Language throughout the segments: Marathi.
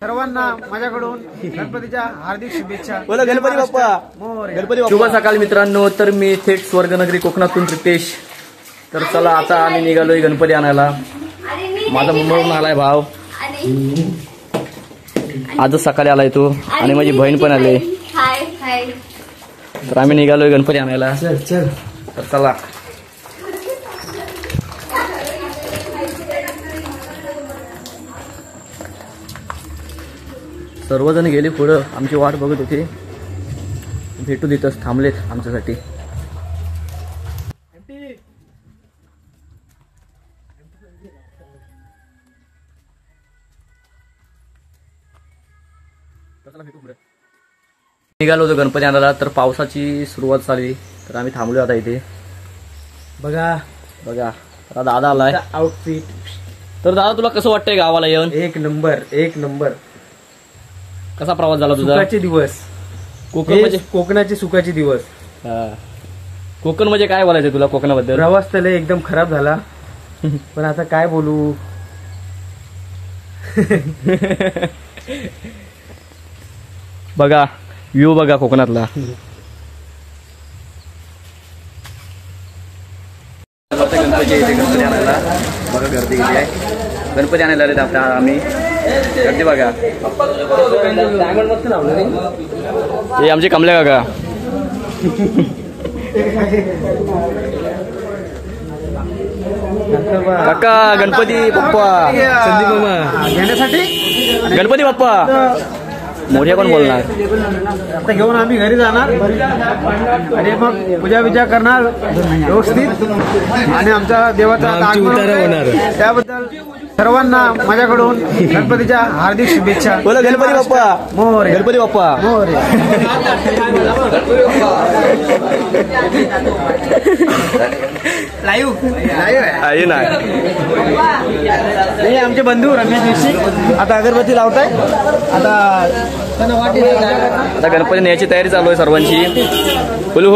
सर्वांना माझ्याकडून गणपतीच्या हार्दिक शुभेच्छा. बोला गणपती बाप्पा. गणपती बाप्पा. शुभ सकाळ मित्रांनो. तर मी थेट स्वर्गनगरी कोकणातून रितेश. तर चला आता आम्ही निघालोय गणपती आणायला. माझा मुंबईहून आलाय भाव. आजच सकाळी आलाय तो आणि माझी बहीण पण आली. तर आम्ही निघालोय गणपती आणायला. चल तर चला. सर्वजण गेले पुढं. आमची वाट बघत होते. भेटू देतच थांबलेत आमच्यासाठी. निघालो होतो गणपती आणायला. तर पावसाची सुरुवात झाली. तर आम्ही थांबलो आता इथे. बघा बघा आता दादा आलाय. आउटफिट. तर दादा तुला कसं वाटतंय गावाला येऊन? एक नंबर. कसा प्रवास झाला तुझा? सुखाचे दिवस. कोकण म्हणजे कोकणाचे सुखाचे दिवस. कोकण म्हणजे काय बोलायचं तुला कोकणाबद्दल? प्रवास तर एकदम खराब झाला. पण आता काय बोलू. बघा व्ह्यू बघा कोकणातला. गणपती आणायला बघा गर्दी किती आहे. गणपती आणायला रे आपल्या आम्ही. गर्दी बघा. हे आमचे कमल्या काका. काका गणपती बाप्पा. संदीप मामा घेण्यासाठी गणपती बाप्पा. मोठ्या कोण बोलणार. आता घेऊन आम्ही घरी जाणार आणि मग पूजा विजा करणार व्यवस्थित आणि आमच्या देवाचा होणार. त्याबद्दल सर्वांना माझ्याकडून गणपतीच्या हार्दिक शुभेच्छा. बोला गणपती बाप्पा. मोर. गणपती बाप्पा. मोर. आहे ना. हे आमचे बंधू रमेश निश्चित आता अगरबत्ती लावताय. आता गणपती न्यायची तयारी चालू आहे सर्वांची. फुल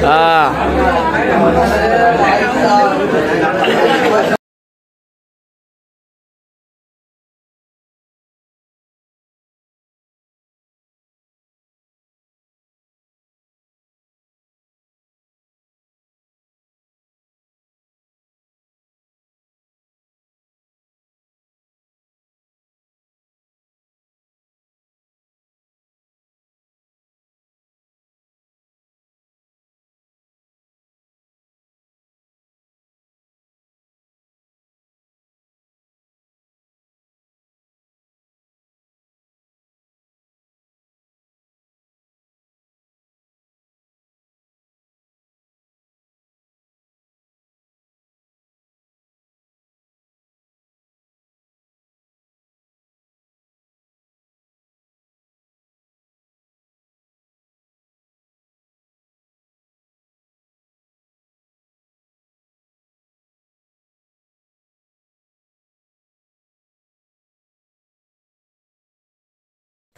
हा.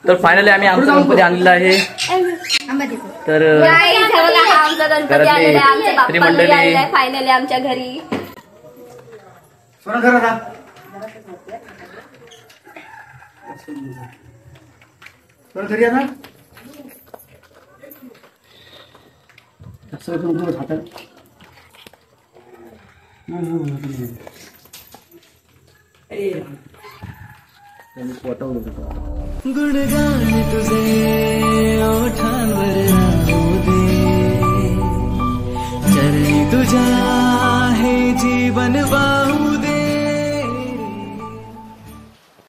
तर फायनली आम्ही आमचा गणपती आणलेला आहे. तर घरातली मंडळी फायनली आमच्या घरी. घरी आता गुणगान तुझे ओठांवर राहू दे. चरणी तुझ्या हे जीवन वाहू